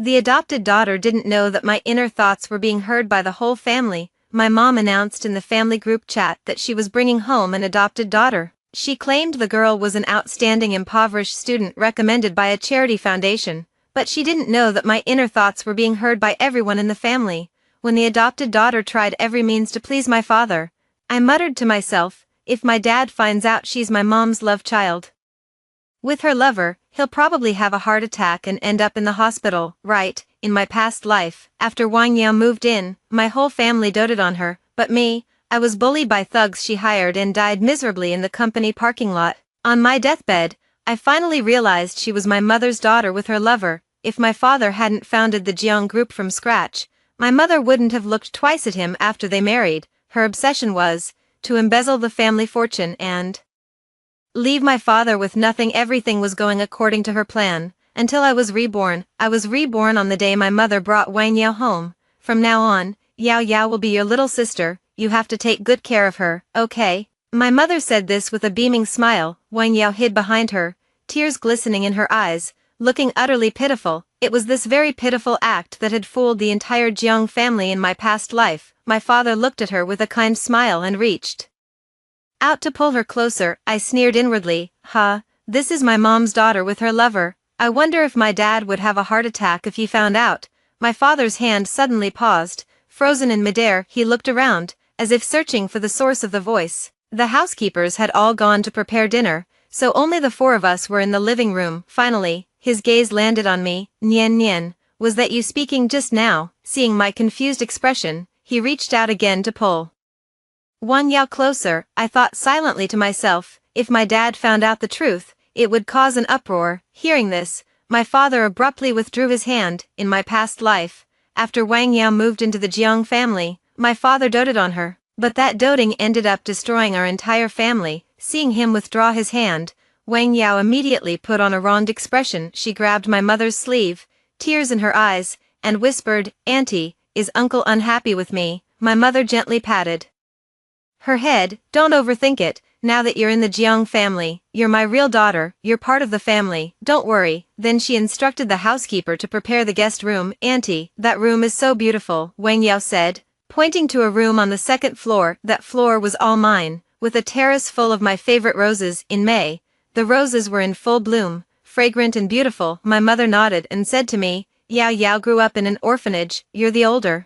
The adopted daughter didn't know that my inner thoughts were being heard by the whole family. My mom announced in the family group chat that she was bringing home an adopted daughter. She claimed the girl was an outstanding impoverished student recommended by a charity foundation, but she didn't know that my inner thoughts were being heard by everyone in the family. When the adopted daughter tried every means to please my father, I muttered to myself, if my dad finds out she's my mom's love child with her lover, he'll probably have a heart attack and end up in the hospital. Right, in my past life, after Wang Yao moved in, my whole family doted on her, but me, I was bullied by thugs she hired and died miserably in the company parking lot. On my deathbed, I finally realized she was my mother's daughter with her lover. If my father hadn't founded the Jiang group from scratch, my mother wouldn't have looked twice at him after they married. Her obsession was to embezzle the family fortune and leave my father with nothing. Everything was going according to her plan, until I was reborn. I was reborn on the day my mother brought Wang Yao home. From now on, Yao Yao will be your little sister, you have to take good care of her, okay? My mother said this with a beaming smile. Wang Yao hid behind her, tears glistening in her eyes, looking utterly pitiful. It was this very pitiful act that had fooled the entire Jiang family in my past life. My father looked at her with a kind smile and reached out to pull her closer. I sneered inwardly, this is my mom's daughter with her lover. I wonder if my dad would have a heart attack if he found out. My father's hand suddenly paused, frozen in midair. He looked around, as if searching for the source of the voice. The housekeepers had all gone to prepare dinner, so only the four of us were in the living room. Finally, his gaze landed on me. Nian Nian, was that you speaking just now? Seeing my confused expression, he reached out again to pull Wang Yao closer. I thought silently to myself, if my dad found out the truth, it would cause an uproar. Hearing this, my father abruptly withdrew his hand. In my past life, after Wang Yao moved into the Jiang family, my father doted on her, but that doting ended up destroying our entire family. Seeing him withdraw his hand, Wang Yao immediately put on a wronged expression. She grabbed my mother's sleeve, tears in her eyes, and whispered, "Auntie, is uncle unhappy with me?" My mother gently patted her head. "Don't overthink it, now that you're in the Jiang family, you're my real daughter, you're part of the family, don't worry." Then she instructed the housekeeper to prepare the guest room. "Auntie, that room is so beautiful," Wang Yao said, pointing to a room on the second floor. That floor was all mine, with a terrace full of my favorite roses. In May, the roses were in full bloom, fragrant and beautiful. My mother nodded and said to me, "Yao Yao grew up in an orphanage, you're the older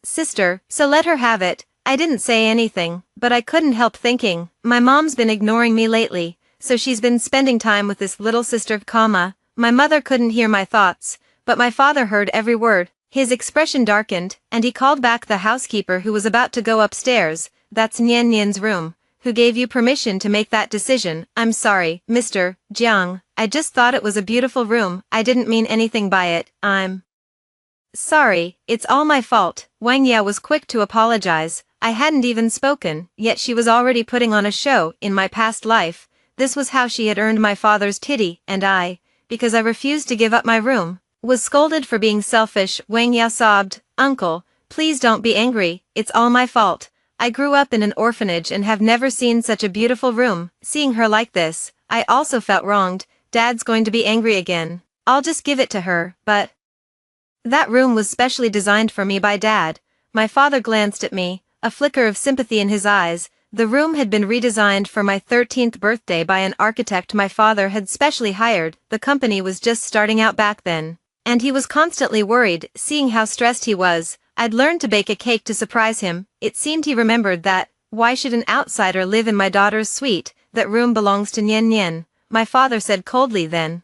sister, so let her have it." I didn't say anything, but I couldn't help thinking, my mom's been ignoring me lately, so she's been spending time with this little sister, My mother couldn't hear my thoughts, but my father heard every word. His expression darkened, and he called back the housekeeper who was about to go upstairs. "That's Nian Nian's room. Who gave you permission to make that decision?" "I'm sorry, Mr. Jiang, I just thought it was a beautiful room. I didn't mean anything by it. I'm sorry, it's all my fault." Wang Yao was quick to apologize. I hadn't even spoken, yet she was already putting on a show. In my past life, this was how she had earned my father's pity, and I, because I refused to give up my room, was scolded for being selfish. Wang Yao sobbed, "Uncle, please don't be angry, it's all my fault. I grew up in an orphanage and have never seen such a beautiful room." Seeing her like this, I also felt wronged. Dad's going to be angry again. I'll just give it to her. "But that room was specially designed for me by Dad." My father glanced at me, a flicker of sympathy in his eyes. The room had been redesigned for my 13th birthday by an architect my father had specially hired. The company was just starting out back then, and he was constantly worried. Seeing how stressed he was, I'd learned to bake a cake to surprise him. It seemed he remembered that. "Why should an outsider live in my daughter's suite? That room belongs to Nian Nian," my father said coldly. Then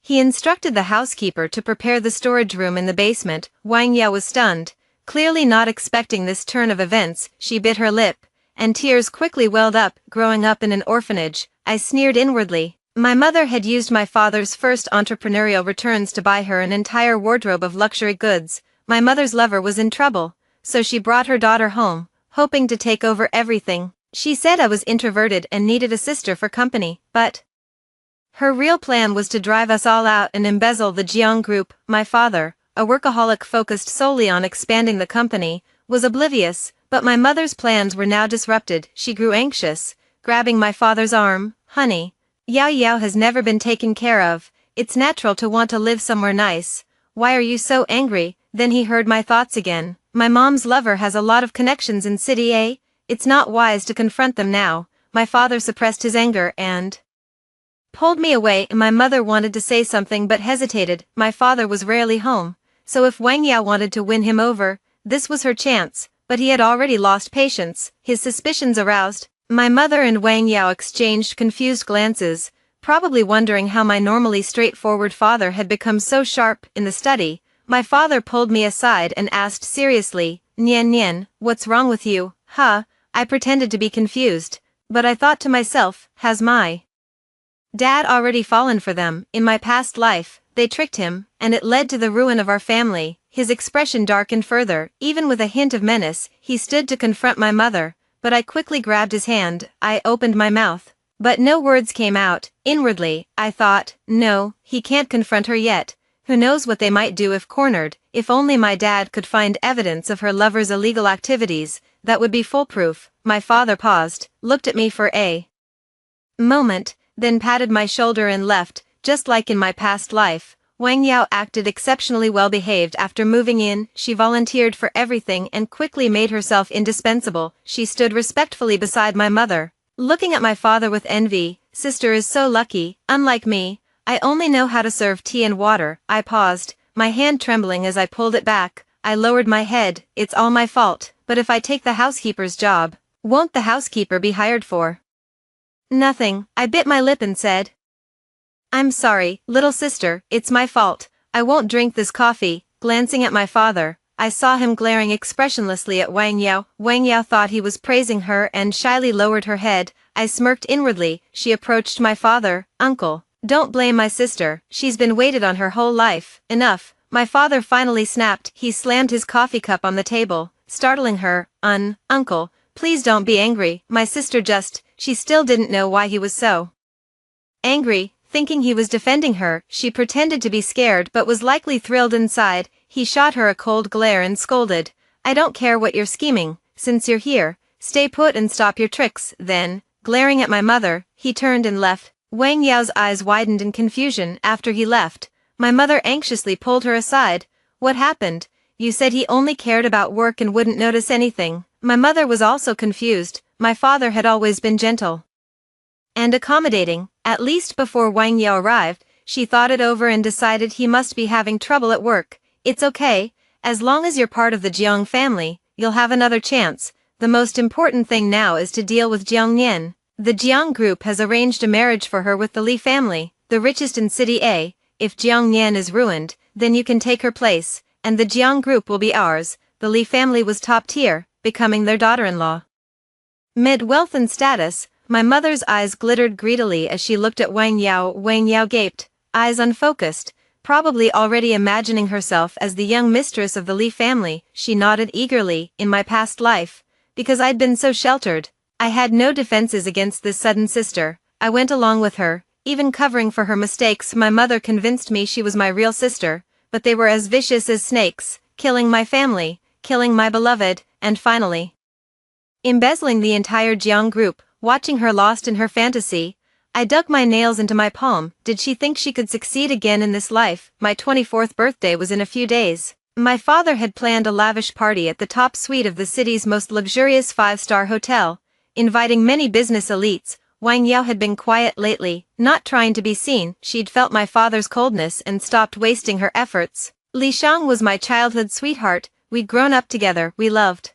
he instructed the housekeeper to prepare the storage room in the basement. Wang Yao was stunned, clearly not expecting this turn of events. She bit her lip, and tears quickly welled up. "Growing up in an orphanage," I sneered inwardly. My mother had used my father's first entrepreneurial returns to buy her an entire wardrobe of luxury goods. My mother's lover was in trouble, so she brought her daughter home, hoping to take over everything. She said I was introverted and needed a sister for company, but her real plan was to drive us all out and embezzle the Jiang group. My father, a workaholic focused solely on expanding the company, was oblivious, but my mother's plans were now disrupted. She grew anxious, grabbing my father's arm. "Honey, Yao Yao has never been taken care of. It's natural to want to live somewhere nice." why are you so angry? Then he heard my thoughts again. My mom's lover has a lot of connections in City A. It's not wise to confront them now. My father suppressed his anger and pulled me away. My mother wanted to say something but hesitated. My father was rarely home, so if Wang Yao wanted to win him over, this was her chance, but he had already lost patience, his suspicions aroused. My mother and Wang Yao exchanged confused glances, probably wondering how my normally straightforward father had become so sharp. In the study, my father pulled me aside and asked seriously, "Nian Nian, what's wrong with you?" I pretended to be confused, but I thought to myself, has my dad already fallen for them? In my past life, they tricked him, and it led to the ruin of our family. His expression darkened further. Even with a hint of menace, he stood to confront my mother, but I quickly grabbed his hand. I opened my mouth, but no words came out. Inwardly, I thought, no, he can't confront her yet. Who knows what they might do if cornered? If only my dad could find evidence of her lover's illegal activities, that would be foolproof. My father paused, looked at me for a moment, then patted my shoulder and left. Just like in my past life, Wang Yao acted exceptionally well behaved. After moving in, she volunteered for everything and quickly made herself indispensable. She stood respectfully beside my mother, looking at my father with envy. Sister is so lucky, unlike me. I only know how to serve tea and water. I paused, my hand trembling as I pulled it back. I lowered my head. It's all my fault, but if I take the housekeeper's job, won't the housekeeper be hired for nothing? I bit my lip and said, I'm sorry, little sister, it's my fault. I won't drink this coffee. Glancing at my father, I saw him glaring expressionlessly at Wang Yao. Wang Yao thought he was praising her and shyly lowered her head. I smirked inwardly. She approached my father. Uncle, don't blame my sister. She's been waited on her whole life. Enough. My father finally snapped. He slammed his coffee cup on the table, startling her. Uncle, please don't be angry. My sister she still didn't know why he was so angry. Thinking he was defending her, she pretended to be scared but was likely thrilled inside. He shot her a cold glare and scolded, I don't care what you're scheming. Since you're here, stay put and stop your tricks. Then, glaring at my mother, he turned and left. Wang Yao's eyes widened in confusion. After he left, my mother anxiously pulled her aside. What happened? You said he only cared about work and wouldn't notice anything. My mother was also confused. My father had always been gentle and accommodating. At least before Wang Yao arrived, she thought it over and decided he must be having trouble at work. It's okay, as long as you're part of the Jiang family, you'll have another chance. The most important thing now is to deal with Jiang Nian. The Jiang group has arranged a marriage for her with the Li family, the richest in City A. If Jiang Nian is ruined, then you can take her place, and the Jiang group will be ours. The Li family was top tier, becoming their daughter-in-law. Mid wealth and status, my mother's eyes glittered greedily as she looked at Wang Yao. Wang Yao gaped, eyes unfocused, probably already imagining herself as the young mistress of the Li family. She nodded eagerly. In my past life, because I'd been so sheltered, I had no defenses against this sudden sister. I went along with her, even covering for her mistakes. My mother convinced me she was my real sister, but they were as vicious as snakes, killing my family, killing my beloved, and finally embezzling the entire Jiang group. Watching her lost in her fantasy, I dug my nails into my palm. Did she think she could succeed again in this life? My 24th birthday was in a few days. My father had planned a lavish party at the top suite of the city's most luxurious 5-star hotel, inviting many business elites. Wang Yao had been quiet lately, not trying to be seen. She'd felt my father's coldness and stopped wasting her efforts. Li Shang was my childhood sweetheart. We'd grown up together. We loved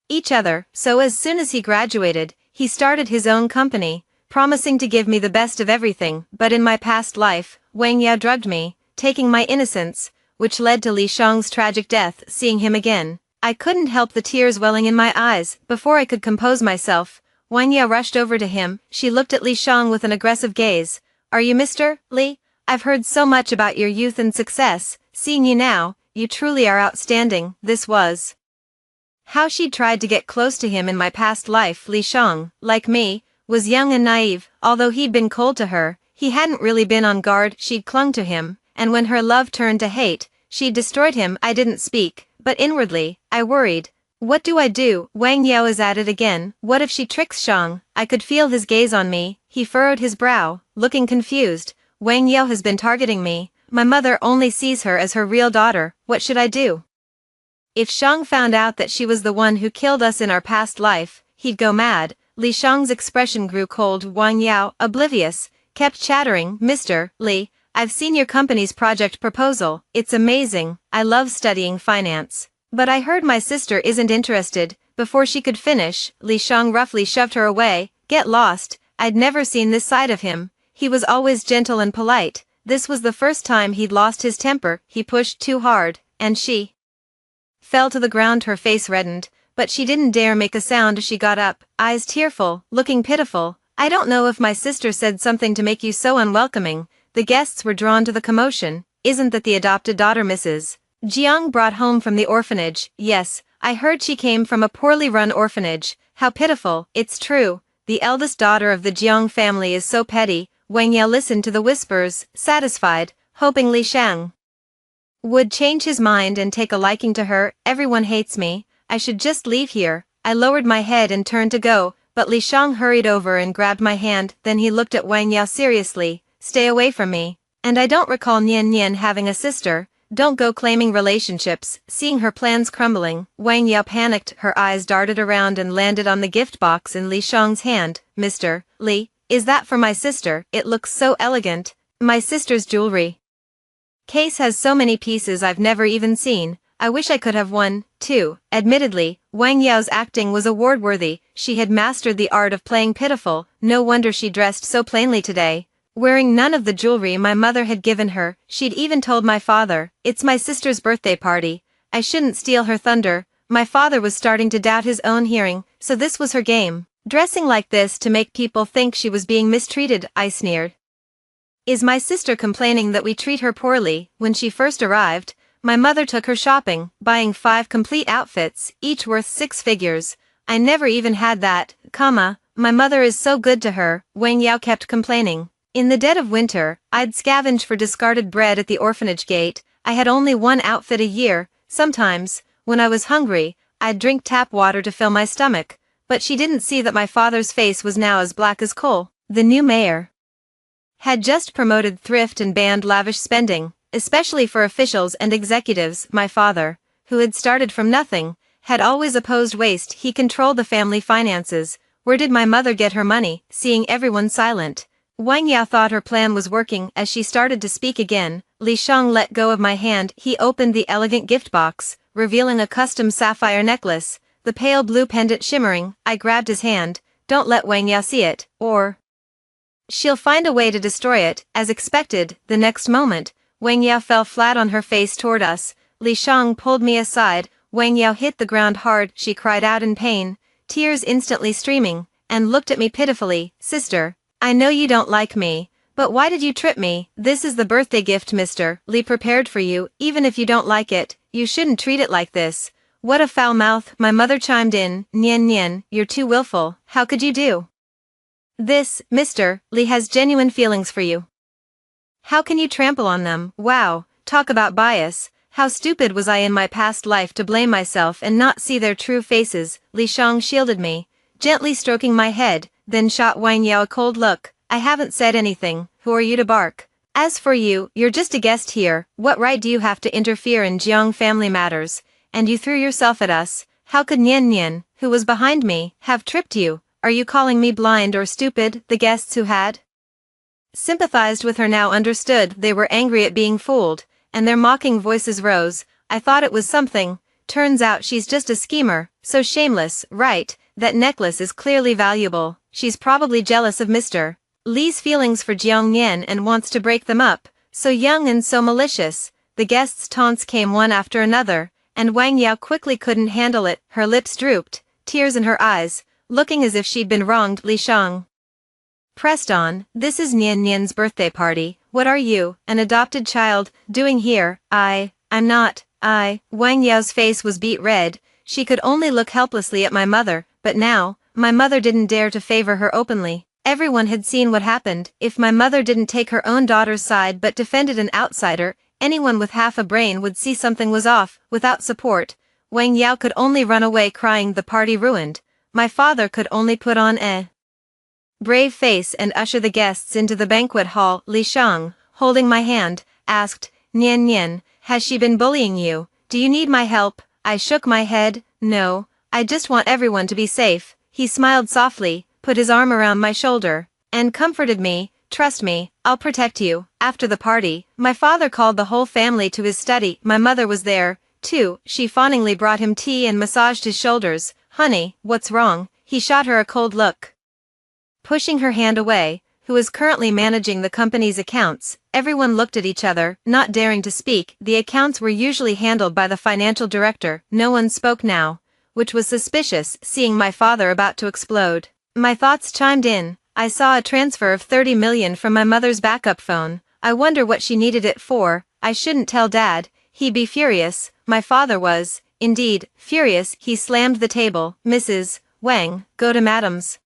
each other. So as soon as he graduated, he started his own company, promising to give me the best of everything. But in my past life, Wang Yao drugged me, taking my innocence, which led to Li Shang's tragic death. Seeing him again, I couldn't help the tears welling in my eyes. Before I could compose myself, Wang Yao rushed over to him. She looked at Li Shang with an aggressive gaze. Are you Mr. Li? I've heard so much about your youth and success. Seeing you now, you truly are outstanding. This was how she'd tried to get close to him in my past life. Li Shang, like me, was young and naive. Although he'd been cold to her, he hadn't really been on guard. She'd clung to him, and when her love turned to hate, she'd destroyed him. I didn't speak, but inwardly, I worried. What do I do? Wang Yao is at it again. What if she tricks Shang? I could feel his gaze on me. He furrowed his brow, looking confused. Wang Yao has been targeting me. my mother only sees her as her real daughter. What should I do? If Shang found out that she was the one who killed us in our past life, he'd go mad. Li Shang's expression grew cold. Wang Yao, oblivious, kept chattering, Mr. Li, I've seen your company's project proposal. It's amazing. I love studying finance. But I heard my sister isn't interested. Before she could finish, Li Shang roughly shoved her away. Get lost. I'd never seen this side of him. He was always gentle and polite. This was the first time he'd lost his temper. He pushed too hard, and she fell to the ground. Her face reddened, but she didn't dare make a sound as she got up, eyes tearful, looking pitiful. I don't know if my sister said something to make you so unwelcoming. The guests were drawn to the commotion. Isn't that the adopted daughter Mrs. Jiang brought home from the orphanage? Yes, I heard she came from a poorly run orphanage. How pitiful. It's true. The eldest daughter of the Jiang family is so petty. Wang Yao listened to the whispers, satisfied, hoping Li Shang would change his mind and take a liking to her. Everyone hates me. I should just leave here. I lowered my head and turned to go, but Li Shang hurried over and grabbed my hand. Then he looked at Wang Yao seriously. Stay away from me. And I don't recall Nian Nian having a sister. Don't go claiming relationships. Seeing her plans crumbling, Wang Yao panicked. Her eyes darted around and landed on the gift box in Li Shang's hand. Mr. Li, is that for my sister? It looks so elegant. My sister's jewelry case has so many pieces I've never even seen. I wish I could have one, too. Admittedly, Wang Yao's acting was award-worthy. She had mastered the art of playing pitiful. No wonder she dressed so plainly today, wearing none of the jewelry my mother had given her. She'd even told my father, it's my sister's birthday party. I shouldn't steal her thunder. My father was starting to doubt his own hearing, so this was her game. Dressing like this to make people think she was being mistreated, I sneered. Is my sister complaining that we treat her poorly? When she first arrived, my mother took her shopping, buying 5 complete outfits, each worth 6 figures. I never even had that, my mother is so good to her, Wang Yao kept complaining. In the dead of winter, I'd scavenge for discarded bread at the orphanage gate. I had only 1 outfit a year. Sometimes, when I was hungry, I'd drink tap water to fill my stomach. But she didn't see that my father's face was now as black as coal. The new mayor had just promoted thrift and banned lavish spending, especially for officials and executives. My father, who had started from nothing, had always opposed waste. He controlled the family finances. Where did my mother get her money? Seeing everyone silent, Wang Yao thought her plan was working. As she started to speak again, Li Shang let go of my hand. He opened the elegant gift box, revealing a custom sapphire necklace, the pale blue pendant shimmering. I grabbed his hand. Don't let Wang Yao see it, or she'll find a way to destroy it. As expected, the next moment, Wang Yao fell flat on her face toward us. Li Shang pulled me aside. Wang Yao hit the ground hard. She cried out in pain, tears instantly streaming, and looked at me pitifully. Sister, I know you don't like me, but why did you trip me? This is the birthday gift Mr. Li prepared for you. Even if you don't like it, you shouldn't treat it like this. What a foul mouth. My mother chimed in. Nian Nian, you're too willful. How could you do this? Mr. Li has genuine feelings for you. How can you trample on them? Wow, talk about bias. How stupid was I in my past life to blame myself and not see their true faces. Li Shang shielded me, gently stroking my head, then shot Wang Yao a cold look. I haven't said anything. Who are you to bark? As for you, you're just a guest here. What right do you have to interfere in Jiang family matters? And you threw yourself at us. How could Nian Nian, who was behind me, have tripped you? Are you calling me blind or stupid? The guests who had sympathized with her now understood. They were angry at being fooled, and their mocking voices rose. I thought it was something. Turns out she's just a schemer. So shameless, right? That necklace is clearly valuable. She's probably jealous of Mr. Li's feelings for Jiang Yan and wants to break them up. So young and so malicious. The guests' taunts came one after another, and Wang Yao quickly couldn't handle it. Her lips drooped, tears in her eyes, looking as if she'd been wronged. Li Shang pressed on. This is Nian Nian's birthday party. What are you, an adopted child, doing here? I'm not. Wang Yao's face was beet red. She could only look helplessly at my mother, but now, my mother didn't dare to favor her openly. Everyone had seen what happened. If my mother didn't take her own daughter's side but defended an outsider, anyone with half a brain would see something was off. Without support, Wang Yao could only run away crying. The party ruined. My father could only put on a brave face and usher the guests into the banquet hall. Li Shang, holding my hand, asked, "Nian Nian, has she been bullying you? Do you need my help?" I shook my head. "No, I just want everyone to be safe." He smiled softly, put his arm around my shoulder, and comforted me. "Trust me, I'll protect you." After the party, my father called the whole family to his study. My mother was there, too. She fawningly brought him tea and massaged his shoulders. "Honey, what's wrong?" He shot her a cold look, pushing her hand away. "Who is currently managing the company's accounts?" Everyone looked at each other, not daring to speak. The accounts were usually handled by the financial director. No one spoke now, which was suspicious, seeing my father about to explode. My thoughts chimed in. I saw a transfer of 30 million from my mother's backup phone. I wonder what she needed it for. I shouldn't tell Dad. He'd be furious. My father was, indeed, furious. He slammed the table. "Mrs. Wang, go to Madam's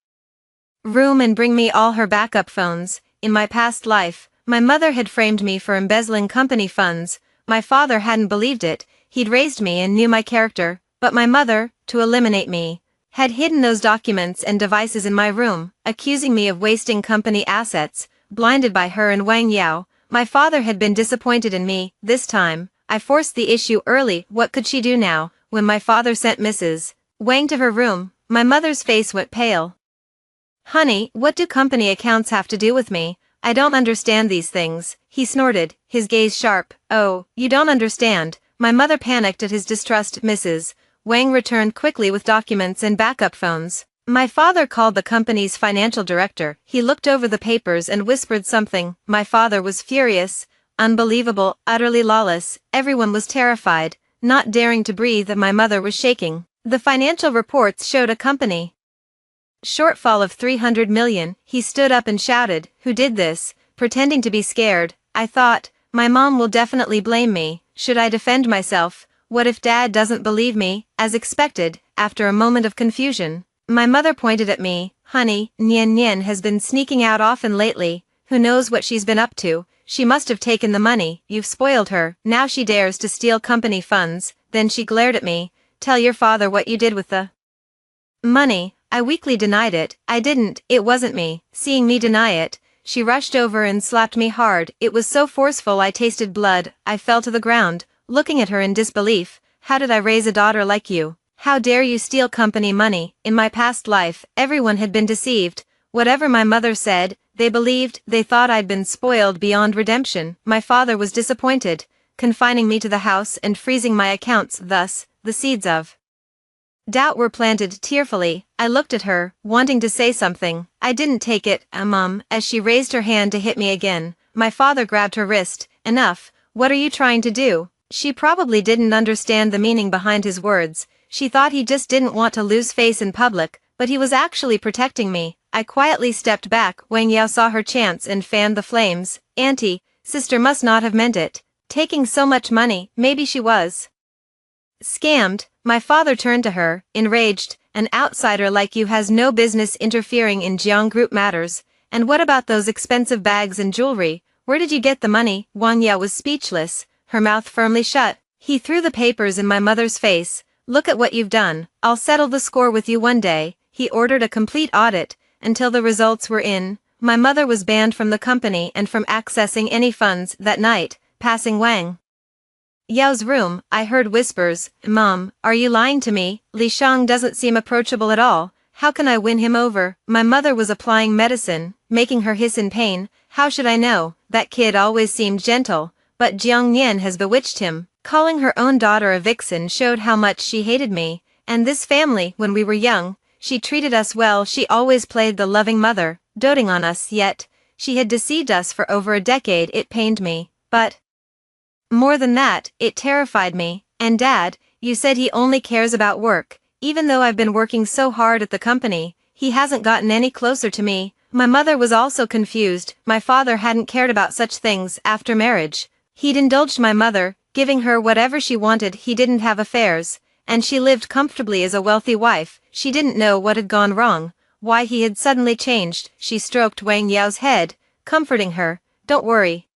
room and bring me all her backup phones." In my past life, my mother had framed me for embezzling company funds. My father hadn't believed it. He'd raised me and knew my character. But my mother, to eliminate me, had hidden those documents and devices in my room, accusing me of wasting company assets. Blinded by her and Wang Yao, my father had been disappointed in me. This time, I forced the issue early. What could she do now? When my father sent Mrs. Wang to her room, my mother's face went pale. "Honey, what do company accounts have to do with me? I don't understand these things." He snorted, his gaze sharp. "Oh, you don't understand." My mother panicked at his distrust. Mrs. Wang returned quickly with documents and backup phones. My father called the company's financial director. He looked over the papers and whispered something. My father was furious. Unbelievable, utterly lawless. Everyone was terrified, not daring to breathe. My mother was shaking. The financial reports showed a company shortfall of 300 million. He stood up and shouted, "Who did this?" Pretending to be scared. I thought, my mom will definitely blame me. Should I defend myself? What if Dad doesn't believe me? As expected, after a moment of confusion, my mother pointed at me. "Honey, Nian Nian has been sneaking out often lately. Who knows what she's been up to? She must have taken the money. You've spoiled her. Now she dares to steal company funds." Then she glared at me. "Tell your father what you did with the money." I weakly denied it. "I didn't, it wasn't me." Seeing me deny it, she rushed over and slapped me hard. It was so forceful I tasted blood. I fell to the ground, looking at her in disbelief. "How did I raise a daughter like you? How dare you steal company money?" In my past life, everyone had been deceived. Whatever my mother said, they believed. They thought I'd been spoiled beyond redemption. My father was disappointed, confining me to the house and freezing my accounts. Thus, the seeds of doubt were planted. Tearfully, I looked at her, wanting to say something. "I didn't take it, Mom," as she raised her hand to hit me again. My father grabbed her wrist. "Enough. What are you trying to do?" She probably didn't understand the meaning behind his words. She thought he just didn't want to lose face in public, but he was actually protecting me. I quietly stepped back. Wang Yao saw her chance and fanned the flames. "Auntie, sister must not have meant it. Taking so much money, maybe she was scammed." My father turned to her, enraged. "An outsider like you has no business interfering in Jiang Group matters. And what about those expensive bags and jewelry? Where did you get the money?" Wang Yao was speechless, her mouth firmly shut. He threw the papers in my mother's face. "Look at what you've done. I'll settle the score with you one day." He ordered a complete audit. Until the results were in, my mother was banned from the company and from accessing any funds. That night, passing Wang Yao's room, I heard whispers. "Mom, are you lying to me? Li Shang doesn't seem approachable at all. How can I win him over?" My mother was applying medicine, making her hiss in pain. "How should I know? That kid always seemed gentle, but Jiang Nian has bewitched him." Calling her own daughter a vixen showed how much she hated me, and this family. When we were young, she treated us well. She always played the loving mother, doting on us, yet she had deceived us for over a decade. It pained me, but more than that, it terrified me. "And Dad, you said he only cares about work. Even though I've been working so hard at the company, he hasn't gotten any closer to me." My mother was also confused. My father hadn't cared about such things. After marriage, he'd indulged my mother, giving her whatever she wanted. He didn't have affairs, and she lived comfortably as a wealthy wife. She didn't know what had gone wrong, why he had suddenly changed. She stroked Wang Yao's head, comforting her. "Don't worry.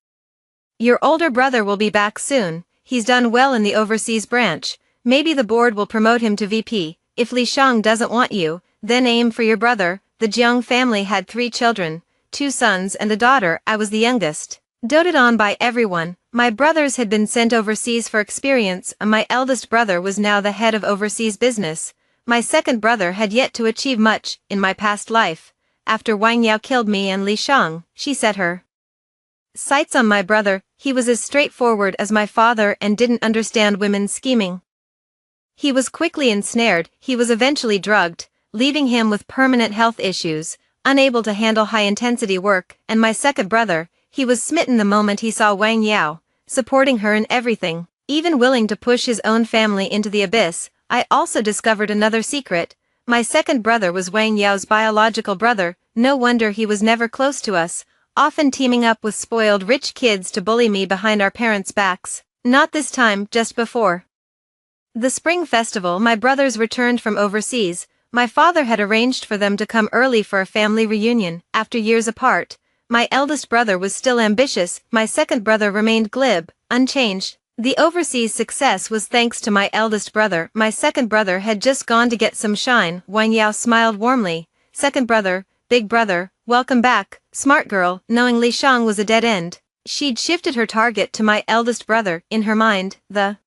Your older brother will be back soon. He's done well in the overseas branch. Maybe the board will promote him to VP. If Li Shang doesn't want you, then aim for your brother." The Jiang family had 3 children, 2 sons and a daughter. I was the youngest. Doted on by everyone, my brothers had been sent overseas for experience, and my eldest brother was now the head of overseas business. My second brother had yet to achieve much in my past life. After Wang Yao killed me and Li Shang, she set her sights on my brother. He was as straightforward as my father and didn't understand women's scheming. He was quickly ensnared. He was eventually drugged, leaving him with permanent health issues, unable to handle high-intensity work. And my second brother, he was smitten the moment he saw Wang Yao, supporting her in everything, even willing to push his own family into the abyss. I also discovered another secret. My second brother was Wang Yao's biological brother. No wonder he was never close to us, often teaming up with spoiled rich kids to bully me behind our parents' backs. Not this time, just before the spring festival, my brothers returned from overseas. My father had arranged for them to come early for a family reunion. After years apart, my eldest brother was still ambitious. My second brother remained glib, unchanged. The overseas success was thanks to my eldest brother. My second brother had just gone to get some shine. Wang Yao smiled warmly. Second brother, big brother, welcome back, smart girl. Knowing Li Shang was a dead end, she'd shifted her target to my eldest brother. In her mind, the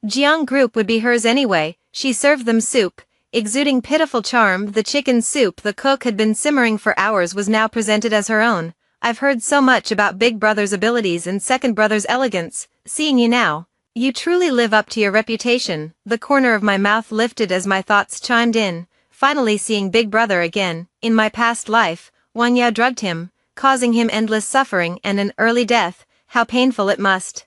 Jiang group would be hers anyway. She served them soup, exuding pitiful charm. The chicken soup the cook had been simmering for hours was now presented as her own. I've heard so much about big brother's abilities and second brother's elegance. Seeing you now, you truly live up to your reputation. The corner of my mouth lifted as my thoughts chimed in. Finally seeing big brother again. In my past life, Wang Yao drugged him, causing him endless suffering and an early death. How painful it must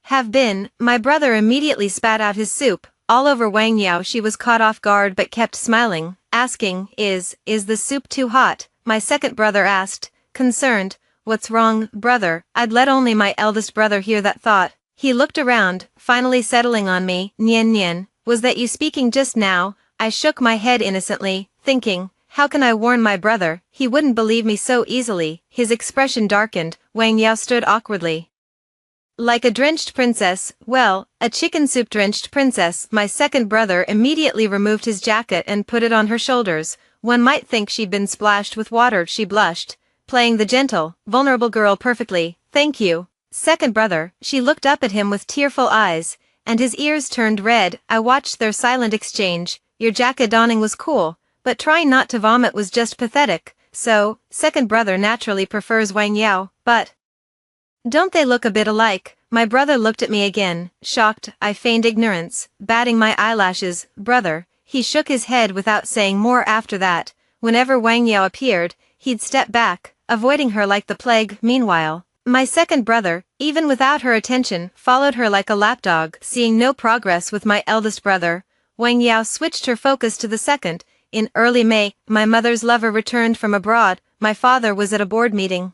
have been. My brother immediately spat out his soup all over Wang Yao. She was caught off guard but kept smiling, asking, Is the soup too hot? My second brother asked, concerned. What's wrong, brother? I'd let only my eldest brother hear that thought. He looked around, finally settling on me. Nian Nian, was that you speaking just now? I shook my head innocently, thinking, how can I warn my brother? He wouldn't believe me so easily. His expression darkened. Wang Yao stood awkwardly, like a drenched princess. Well, a chicken soup drenched princess. My second brother immediately removed his jacket and put it on her shoulders. One might think she'd been splashed with water. She blushed, playing the gentle, vulnerable girl perfectly. Thank you, second brother. She looked up at him with tearful eyes, and his ears turned red. I watched their silent exchange. Your jacket donning was cool, but trying not to vomit was just pathetic. So, second brother naturally prefers Wang Yao, but don't they look a bit alike? My brother looked at me again, shocked. I feigned ignorance, batting my eyelashes. Brother. He shook his head without saying more. After that, whenever Wang Yao appeared, he'd step back, avoiding her like the plague. Meanwhile, my second brother, even without her attention, followed her like a lapdog. Seeing no progress with my eldest brother, Wang Yao switched her focus to the second. In early May, my mother's lover returned from abroad. My father was at a board meeting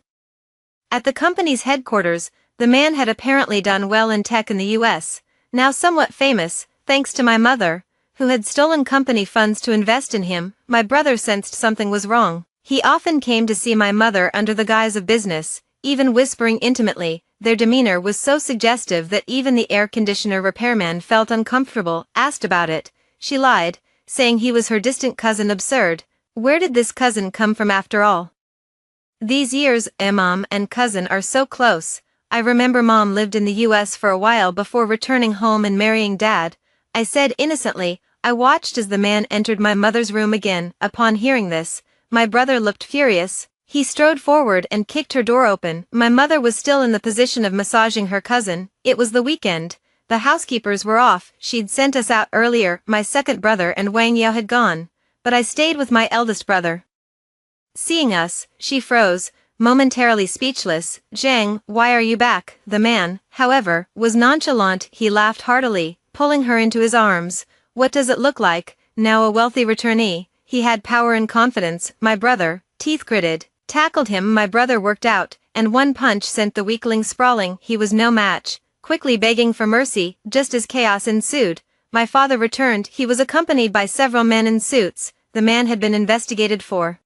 at the company's headquarters. The man had apparently done well in tech in the US, now somewhat famous, thanks to my mother, who had stolen company funds to invest in him. My brother sensed something was wrong. He often came to see my mother under the guise of business, even whispering intimately. Their demeanor was so suggestive that even the air conditioner repairman felt uncomfortable. Asked about it, she lied, saying he was her distant cousin. Absurd. Where did this cousin come from after all these years? Mom and cousin are so close. I remember Mom lived in the US for a while before returning home and marrying Dad, I said innocently. I watched as the man entered my mother's room again. Upon hearing this, my brother looked furious. He strode forward and kicked her door open. My mother was still in the position of massaging her cousin. It was the weekend. The housekeepers were off. She'd sent us out earlier. My second brother and Wang Yao had gone, but I stayed with my eldest brother. Seeing us, she froze, momentarily speechless. Zhang, why are you back? The man, however, was nonchalant. He laughed heartily, pulling her into his arms. What does it look like, now a wealthy returnee? He had power and confidence. My brother, teeth gritted, tackled him. My brother worked out, and one punch sent the weakling sprawling. He was no match, quickly begging for mercy. Just as chaos ensued, my father returned. He was accompanied by several men in suits. The man had been investigated for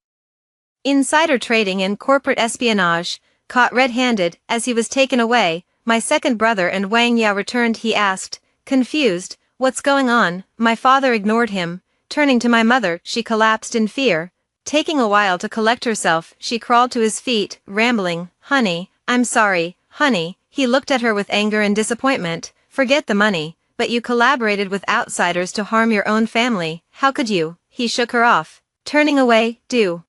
insider trading and corporate espionage, caught red-handed. As he was taken away, my second brother and Wang Yao returned. He asked, confused, what's going on? My father ignored him. Turning to my mother, she collapsed in fear. Taking a while to collect herself, she crawled to his feet, rambling, honey, I'm sorry, honey. He looked at her with anger and disappointment. Forget the money, but you collaborated with outsiders to harm your own family. How could you? He shook her off, turning away. Do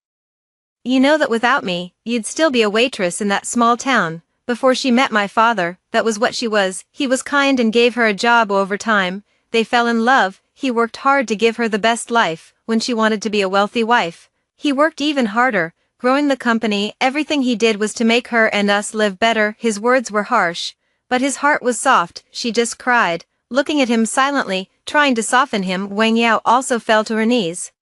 you know that without me, you'd still be a waitress in that small town? Before she met my father, that was what she was. He was kind and gave her a job over time. They fell in love. He worked hard to give her the best life. When she wanted to be a wealthy wife, he worked even harder, growing the company. Everything he did was to make her and us live better. His words were harsh, but his heart was soft. She just cried, looking at him silently, trying to soften him. Wang Yao also fell to her knees,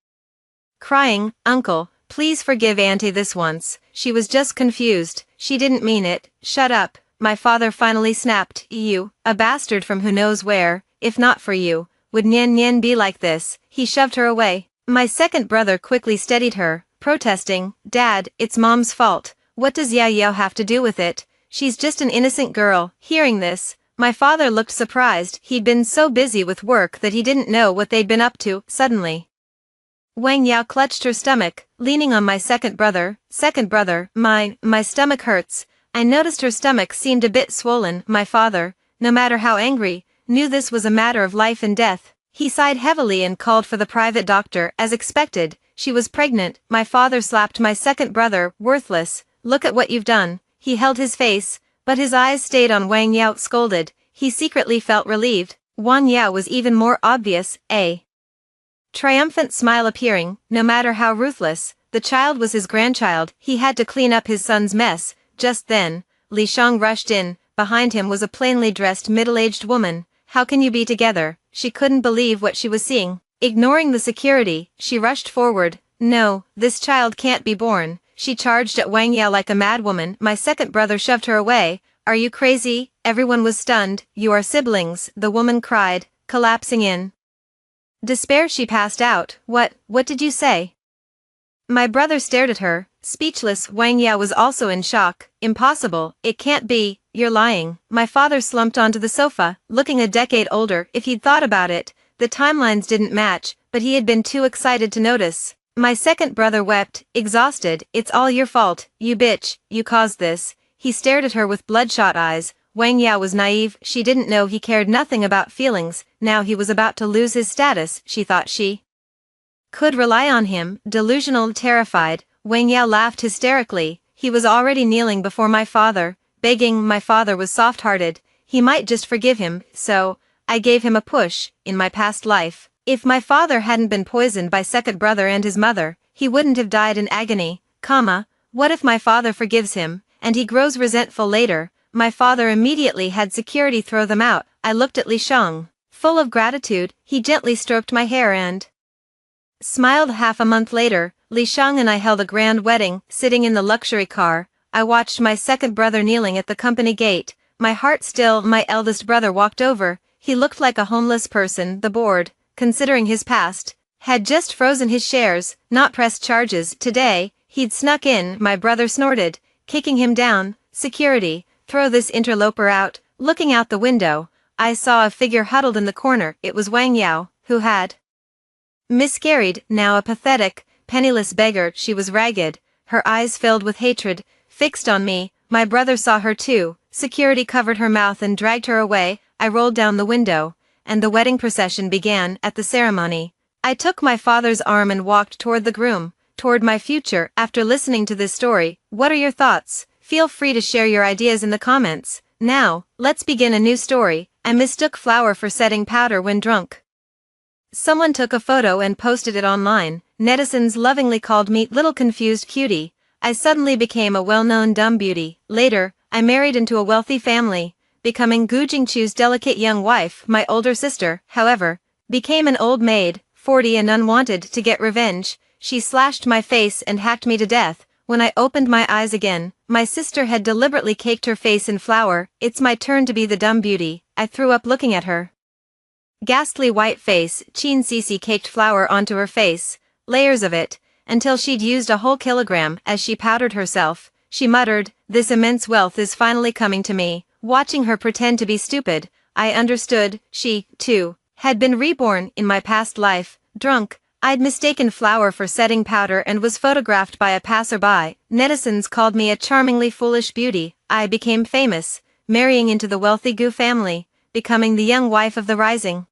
crying, "Uncle, please forgive Auntie this once. She was just confused. She didn't mean it." "Shut up," my father finally snapped. "You, a bastard from who knows where, if not for you, would Nian Nian be like this?" He shoved her away. My second brother quickly steadied her, protesting, "Dad, it's Mom's fault. What does Yao Yao have to do with it? She's just an innocent girl." Hearing this, my father looked surprised. He'd been so busy with work that he didn't know what they'd been up to. Suddenly, Wang Yao clutched her stomach, leaning on my second brother. "Second brother, my stomach hurts." I noticed her stomach seemed a bit swollen. My father, no matter how angry, knew this was a matter of life and death. He sighed heavily and called for the private doctor. As expected, she was pregnant. My father slapped my second brother. "Worthless, look at what you've done." He held his face, but his eyes stayed on Wang Yao. Scolded, he secretly felt relieved. Wang Yao was even more obvious, a triumphant smile appearing. No matter how ruthless, the child was his grandchild. He had to clean up his son's mess. Just then, Li Shang rushed in. Behind him was a plainly dressed middle-aged woman. "How can you be together?" She couldn't believe what she was seeing. Ignoring the security, she rushed forward. "No, this child can't be born." She charged at Wang Yao like a madwoman. My second brother shoved her away. "Are you crazy?" Everyone was stunned. "You are siblings," the woman cried, collapsing in despair. She passed out. What did you say?" My brother stared at her, speechless. Wang Yao was also in shock. "Impossible, it can't be, you're lying." My father slumped onto the sofa, looking a decade older. If he'd thought about it, the timelines didn't match, but he had been too excited to notice. My second brother wept, exhausted. "It's all your fault, you bitch, you caused this." He stared at her with bloodshot eyes. Wang Yao was naive. She didn't know he cared nothing about feelings. Now he was about to lose his status. She thought she could rely on him. Delusional, terrified, Wang Yao laughed hysterically. He was already kneeling before my father, begging. My father was soft-hearted. He might just forgive him, so I gave him a push. In my past life, if my father hadn't been poisoned by second brother and his mother, he wouldn't have died in agony. What if my father forgives him, and he grows resentful later? My father immediately had security throw them out. I looked at Li Shang. Full of gratitude, he gently stroked my hair and smiled. Half a month later, Li Shang and I held a grand wedding. Sitting in the luxury car, I watched my second brother kneeling at the company gate. My heart still. My eldest brother walked over. He looked like a homeless person. The board, considering his past, had just frozen his shares, not pressed charges. Today, he'd snuck in. My brother snorted, kicking him down. "Security, throw this interloper out." Looking out the window, I saw a figure huddled in the corner. It was Wang Yao, who had miscarried, now a pathetic, penniless beggar. She was ragged, her eyes filled with hatred, fixed on me. My brother saw her too. Security covered her mouth and dragged her away. I rolled down the window, and the wedding procession began. At the ceremony, I took my father's arm and walked toward the groom, toward my future. After listening to this story, what are your thoughts? Feel free to share your ideas in the comments. Now, let's begin a new story. I mistook flour for setting powder when drunk. Someone took a photo and posted it online. Netizens lovingly called me little confused cutie. I suddenly became a well-known dumb beauty. Later, I married into a wealthy family, becoming Gu Jingchu's delicate young wife. My older sister, however, became an old maid, 40 and unwanted. To get revenge, she slashed my face and hacked me to death. When I opened my eyes again, my sister had deliberately caked her face in flour. It's my turn to be the dumb beauty. I threw up looking at her ghastly white face. Chin Sisi caked flour onto her face, layers of it, until she'd used a whole kilogram. As she powdered herself, she muttered, "This immense wealth is finally coming to me." Watching her pretend to be stupid, I understood. She, too, had been reborn. In my past life, drunk, I'd mistaken flour for setting powder and was photographed by a passerby. Netizens called me a charmingly foolish beauty. I became famous, marrying into the wealthy Gu family, becoming the young wife of the rising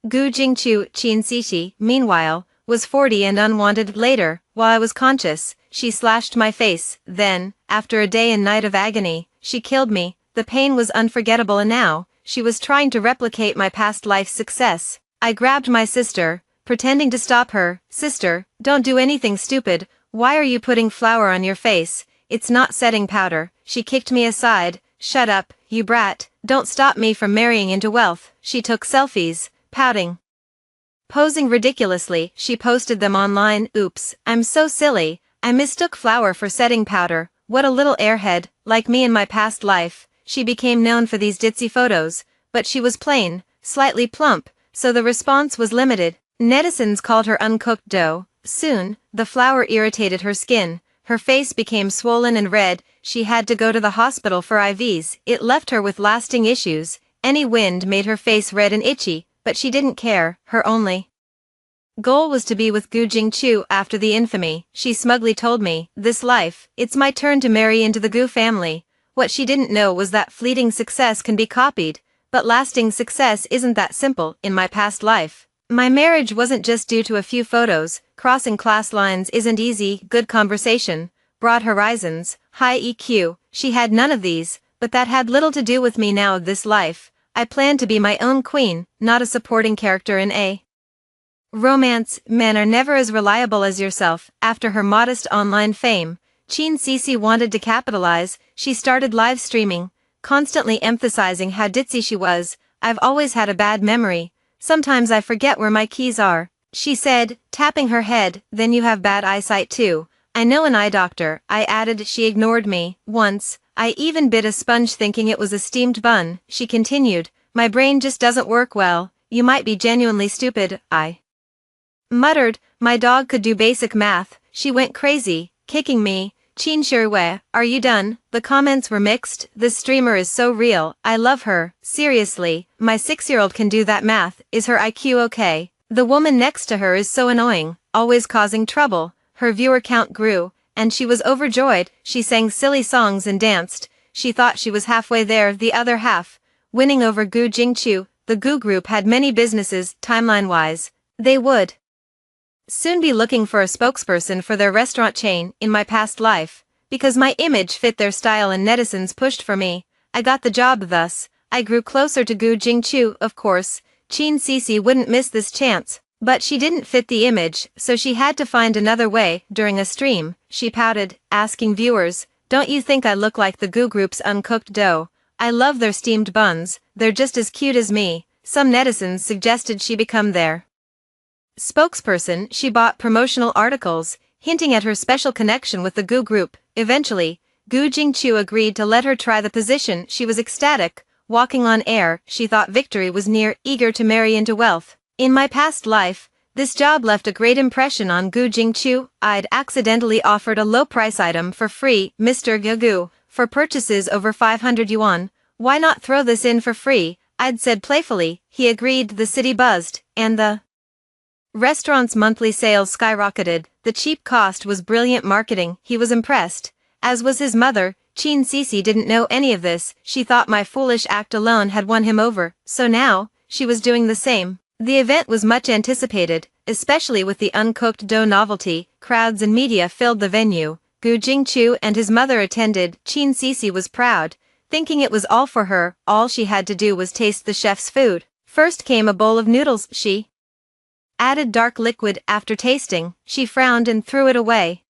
Gu Jingchu. Qin Ziqi, meanwhile, was 40 and unwanted. Later, while I was conscious, she slashed my face, then, after a day and night of agony, she killed me. The pain was unforgettable and now, she was trying to replicate my past life's success. I grabbed my sister, pretending to stop her. Sister, don't do anything stupid, why are you putting flour on your face? It's not setting powder. She kicked me aside. Shut up, you brat, don't stop me from marrying into wealth. She took selfies, pouting. Posing ridiculously, she posted them online. Oops, I'm so silly, I mistook flour for setting powder. What a little airhead, like me in my past life. She became known for these ditzy photos, but she was plain, slightly plump, so the response was limited. Netizens called her uncooked dough. Soon, the flour irritated her skin. Her face became swollen and red. She had to go to the hospital for IVs. It left her with lasting issues. Any wind made her face red and itchy, but she didn't care. Her only goal was to be with Gu Jingchu after the infamy. She smugly told me, this life, it's my turn to marry into the Gu family. What she didn't know was that fleeting success can be copied, but lasting success isn't that simple. In my past life, my marriage wasn't just due to a few photos. Crossing class lines isn't easy. Good conversation, broad horizons, high EQ, she had none of these, but that had little to do with me now. This life, I planned to be my own queen, not a supporting character in a romance. Men are never as reliable as yourself. After her modest online fame, Qin Ziqi wanted to capitalize. She started live streaming, constantly emphasizing how ditzy she was. I've always had a bad memory. Sometimes I forget where my keys are, she said, tapping her head. Then you have bad eyesight too. I know an eye doctor, I added. She ignored me. Once, I even bit a sponge thinking it was a steamed bun. She continued, my brain just doesn't work well. You might be genuinely stupid, I muttered. My dog could do basic math. She went crazy, kicking me. Qin Shuiwei, are you done? The comments were mixed. This streamer is so real, I love her. Seriously, my 6-year-old can do that math. Is her IQ okay? The woman next to her is so annoying, always causing trouble. Her viewer count grew, and she was overjoyed. She sang silly songs and danced. She thought she was halfway there, the other half, winning over Gu Jingchu. The Gu group had many businesses. Timeline-wise, they would soon be looking for a spokesperson for their restaurant chain. In my past life, because my image fit their style and netizens pushed for me, I got the job. Thus, I grew closer to Gu Jingchu. Of course, Qin Ziqi wouldn't miss this chance, but she didn't fit the image, so she had to find another way. During a stream, she pouted, asking viewers, don't you think I look like the Gu group's uncooked dough? I love their steamed buns, they're just as cute as me. Some netizens suggested she become their spokesperson. She bought promotional articles, hinting at her special connection with the Gu group. Eventually, Gu Jingchu agreed to let her try the position. She was ecstatic, walking on air. She thought victory was near, eager to marry into wealth. In my past life, this job left a great impression on Gu Jingchu. I'd accidentally offered a low-price item for free. Mr. Gu, for purchases over 500 yuan, why not throw this in for free? I'd said playfully. He agreed. The city buzzed, and the restaurant's monthly sales skyrocketed. The cheap cost was brilliant marketing. He was impressed, as was his mother. Qin Ziqi didn't know any of this. She thought my foolish act alone had won him over, so now, she was doing the same. The event was much anticipated, especially with the uncooked dough novelty. Crowds and media filled the venue. Gu Jingchu and his mother attended. Qin Ziqi was proud, thinking it was all for her. All she had to do was taste the chef's food. First came a bowl of noodles. She added dark liquid. After tasting, she frowned and threw it away.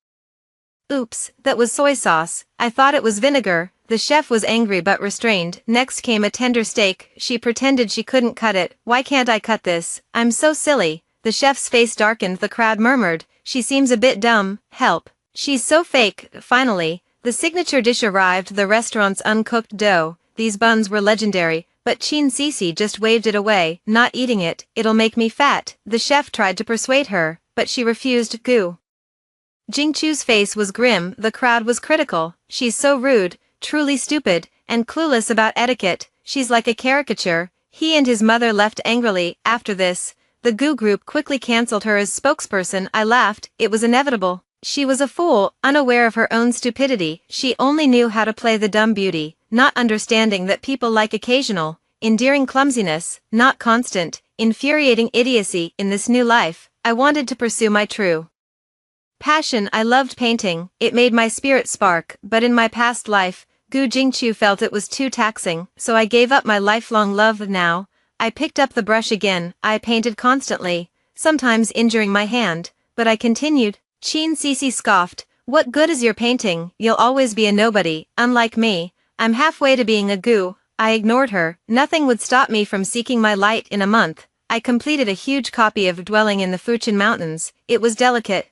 Oops, that was soy sauce. I thought it was vinegar. The chef was angry but restrained. Next came a tender steak. She pretended she couldn't cut it. Why can't I cut this? I'm so silly. The chef's face darkened. The crowd murmured, she seems a bit dumb. Help. She's so fake. Finally, the signature dish arrived, the restaurant's uncooked dough. These buns were legendary, but Qin Ziqi just waved it away. Not eating it, it'll make me fat. The chef tried to persuade her, but she refused. Gu Jingchu's face was grim. The crowd was critical. She's so rude, truly stupid, and clueless about etiquette. She's like a caricature. He and his mother left angrily. After this, the Gu group quickly cancelled her as spokesperson. I laughed. It was inevitable. She was a fool, unaware of her own stupidity. She only knew how to play the dumb beauty, not understanding that people like occasional, endearing clumsiness, not constant, infuriating idiocy. In this new life, I wanted to pursue my true passion. I loved painting, it made my spirit spark, but in my past life, Gu Jingqiu felt it was too taxing, so I gave up my lifelong love. Now, I picked up the brush again. I painted constantly, sometimes injuring my hand, but I continued. Qin Cici scoffed, "What good is your painting? You'll always be a nobody. Unlike me, I'm halfway to being a gu." I ignored her. Nothing would stop me from seeking my light. In a month, I completed a huge copy of Dwelling in the Fuchin Mountains. It was delicate,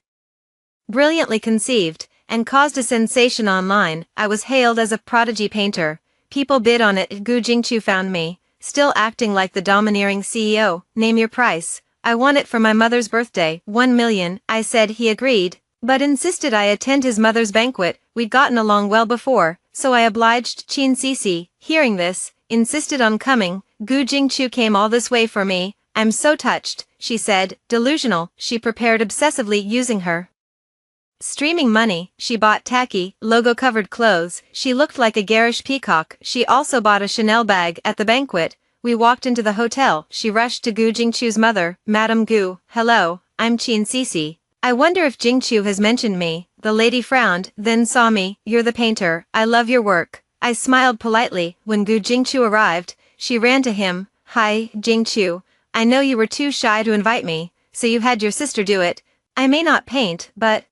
brilliantly conceived, and caused a sensation online. I was hailed as a prodigy painter. People bid on it. Gu Jingqiu found me, still acting like the domineering CEO. "Name your price." "I want it for my mother's birthday." 1 million, I said. He agreed, but insisted I attend his mother's banquet. We'd gotten along well before, so I obliged. Qin Cici, hearing this, insisted on coming. Gu Jingqiu came all this way for me. "I'm so touched," she said. Delusional. She prepared obsessively, using her streaming money. She bought tacky, logo-covered clothes. She looked like a garish peacock. She also bought a Chanel bag. At the banquet, we walked into the hotel. She rushed to Gu Jingqiu's mother. "Madam Gu, hello, I'm Qin Cici. I wonder if Jingqiu has mentioned me." The lady frowned, then saw me. "You're the painter. I love your work." I smiled politely. When Gu Jingqiu arrived, she ran to him. "Hi, Jingqiu. I know you were too shy to invite me, so you had your sister do it. I may not paint, but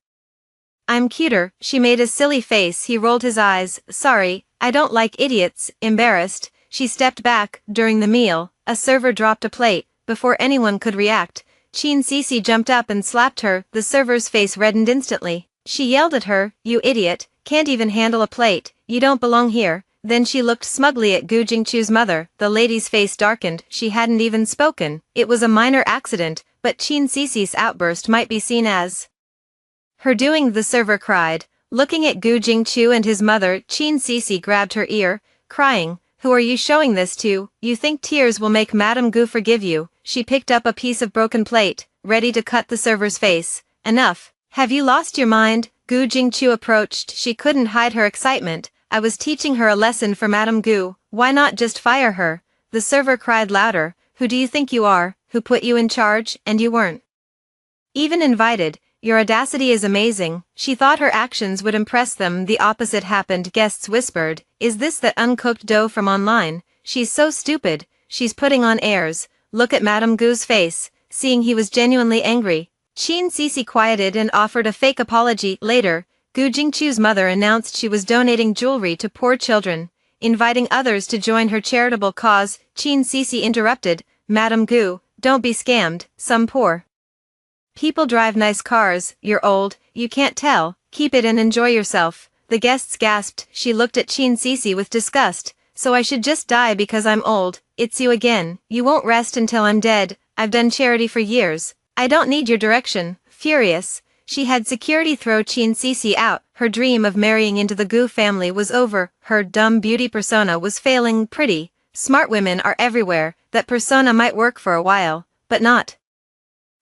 I'm cuter." She made a silly face. He rolled his eyes. "Sorry, I don't like idiots." Embarrassed, she stepped back. During the meal, a server dropped a plate. Before anyone could react, Qin Cici jumped up and slapped her. The server's face reddened instantly. She yelled at her, "You idiot, can't even handle a plate, you don't belong here." Then she looked smugly at Gu Jingqiu's mother. The lady's face darkened. She hadn't even spoken. It was a minor accident, but Qin Cici's outburst might be seen as her doing. The server cried. Looking at Gu Jingqiu and his mother, Qin Cici grabbed her ear, crying, "Who are you showing this to? You think tears will make Madame Gu forgive you?" She picked up a piece of broken plate, ready to cut the server's face. "Enough. Have you lost your mind?" Gu Jingqiu approached. She couldn't hide her excitement. "I was teaching her a lesson for Madame Gu. Why not just fire her?" The server cried louder. "Who do you think you are? Who put you in charge? And you weren't even invited. Your audacity is amazing." She thought her actions would impress them. The opposite happened. Guests whispered, "Is this that uncooked dough from online? She's so stupid, she's putting on airs." Look at Madame Gu's face. Seeing he was genuinely angry, Qin Cici quieted and offered a fake apology. Later, Gu Jingqiu's mother announced she was donating jewelry to poor children, inviting others to join her charitable cause. Qin Cici interrupted, "Madame Gu, don't be scammed. Some poor people drive nice cars. You're old, you can't tell. Keep it and enjoy yourself." The guests gasped. She looked at Qin Cici with disgust. "So I should just die because I'm old? It's you again. You won't rest until I'm dead. I've done charity for years. I don't need your direction." Furious, she had security throw Qin Cici out. Her dream of marrying into the Gu family was over. Her dumb beauty persona was failing. Pretty, smart women are everywhere. That persona might work for a while, but not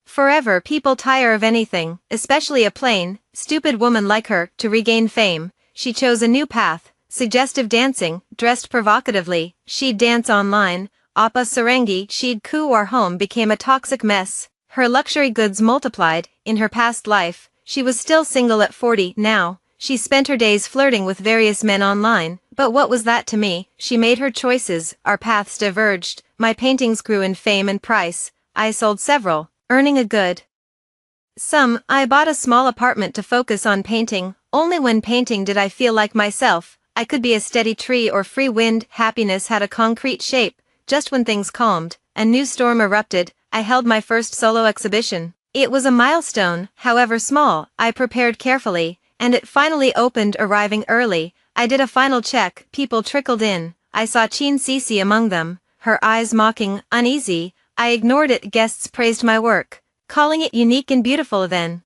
forever. People tire of anything, especially a plain, stupid woman like her. To regain fame, she chose a new path, suggestive dancing. Dressed provocatively, she'd dance online. Appa Sarangi, she'd coup. Our home became a toxic mess. Her luxury goods multiplied. In her past life, she was still single at 40. Now, she spent her days flirting with various men online. But what was that to me? She made her choices. Our paths diverged. My paintings grew in fame and price. I sold several, earning a good sum. I bought a small apartment to focus on painting. Only when painting did I feel like myself. I could be a steady tree or free wind. Happiness had a concrete shape. Just when things calmed, a new storm erupted. I held my first solo exhibition. It was a milestone, however small. I prepared carefully, and it finally opened. Arriving early, I did a final check. People trickled in. I saw Qin Cici among them, her eyes mocking, uneasy. I ignored it. Guests praised my work, calling it unique and beautiful. Then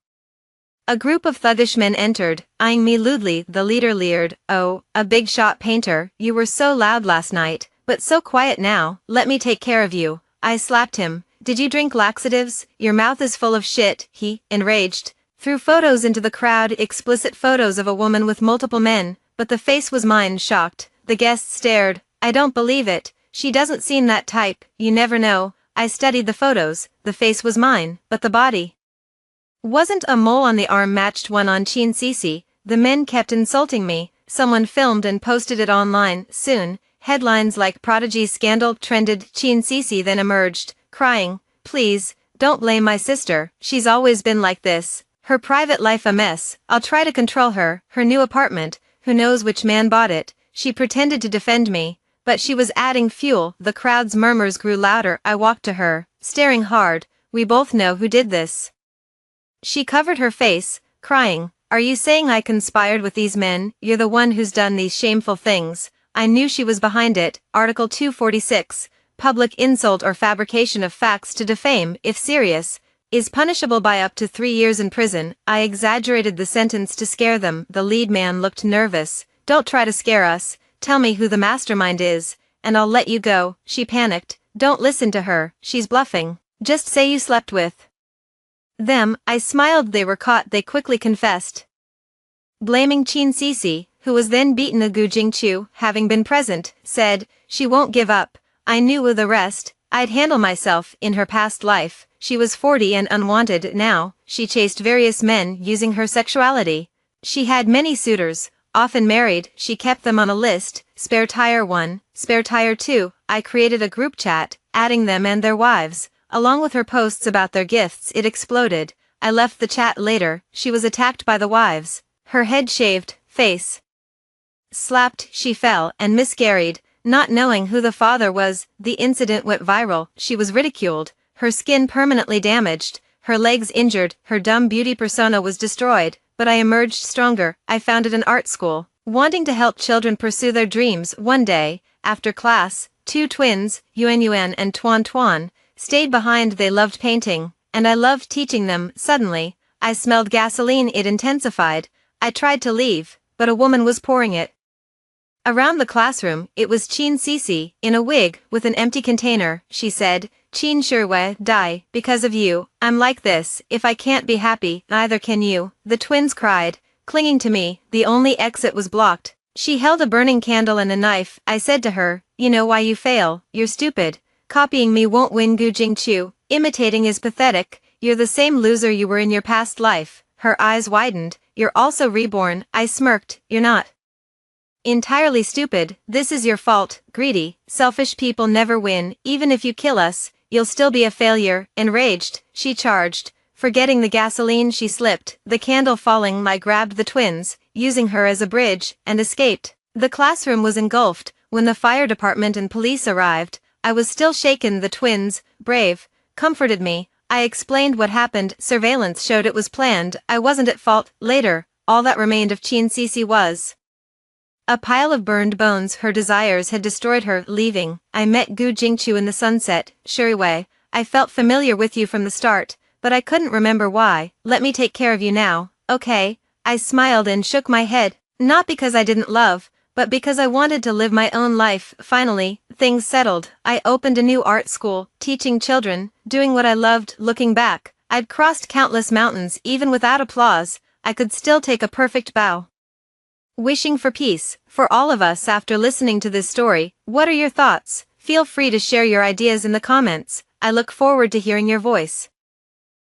a group of thuggish men entered, eyeing me lewdly. The leader leered, "Oh, a big shot painter. You were so loud last night, but so quiet now. Let me take care of you." I slapped him. "Did you drink laxatives? Your mouth is full of shit." He, enraged, Threw photos into the crowd, explicit photos of a woman with multiple men, but the face was mine. Shocked, the guests stared. I don't believe it, she doesn't seem that type. You never know. I studied the photos, the face was mine, but the body wasn't. A mole on the arm matched one on Chin Cece. The men kept insulting me. Someone filmed and posted it online. Soon, headlines like "Prodigy Scandal" trended. Chin Cece then emerged, crying, "Please, don't blame my sister, she's always been like this. Her private life a mess, I'll try to control her. Her new apartment, who knows which man bought it." She pretended to defend me, but she was adding fuel. The crowd's murmurs grew louder. I walked to her, staring hard. "We both know who did this." She covered her face, crying, "Are you saying I conspired with these men? You're the one who's done these shameful things." I knew she was behind it. Article 246, public insult or fabrication of facts to defame, if serious, is punishable by up to 3 years in prison. I exaggerated the sentence to scare them. The lead man looked nervous. "Don't try to scare us, tell me who the mastermind is, and I'll let you go." She panicked. "Don't listen to her, she's bluffing. Just say you slept with them." I smiled. They were caught. They quickly confessed, blaming Chin Cece, who was then beaten. Gu Jingchu, having been present, said, "She won't give up." I knew the rest. I'd handle myself. In her past life, she was 40 and unwanted. Now, she chased various men using her sexuality. She had many suitors, often married. She kept them on a list. Spare tire 1, spare tire 2. I created a group chat, adding them and their wives, along with her posts about their gifts. It exploded. I left the chat later. She was attacked by the wives. Her head shaved, face slapped. She fell and miscarried, not knowing who the father was. The incident went viral. She was ridiculed, her skin permanently damaged, her legs injured, her dumb beauty persona was destroyed. But I emerged stronger. I founded an art school, wanting to help children pursue their dreams. One day, after class, 2 twins, Yuan Yuan and Tuan Tuan, stayed behind. They loved painting, and I loved teaching them. Suddenly, I smelled gasoline. It intensified. I tried to leave, but a woman was pouring it around the classroom. It was Chin Cece, in a wig, with an empty container. She said, "Chin Shuiwei, die, because of you. I'm like this. If I can't be happy, neither can you." The twins cried, clinging to me. The only exit was blocked. She held a burning candle and a knife. I said to her, "You know why you fail. You're stupid. Copying me won't win." Gu Jingchu, imitating is pathetic. You're the same loser you were in your past life. Her eyes widened. You're also reborn. I smirked. You're not entirely stupid. This is your fault. Greedy, selfish people never win. Even if you kill us, you'll still be a failure. Enraged, she charged. Forgetting the gasoline, she slipped, the candle falling. I grabbed the twins, using her as a bridge, and escaped. The classroom was engulfed. When the fire department and police arrived, I was still shaken. The twins, brave, comforted me. I explained what happened. Surveillance showed it was planned. I wasn't at fault. Later, all that remained of Chin Cece was a pile of burned bones. Her desires had destroyed her. Leaving, I met Gu Jingchu in the sunset. "Shuiwei, I felt familiar with you from the start, but I couldn't remember why. Let me take care of you now, okay?" I smiled and shook my head, not because I didn't love, but because I wanted to live my own life. Finally, things settled. I opened a new art school, teaching children, doing what I loved. Looking back, I'd crossed countless mountains. Even without applause, I could still take a perfect bow, wishing for peace, for all of us. After listening to this story, what are your thoughts? Feel free to share your ideas in the comments. I look forward to hearing your voice.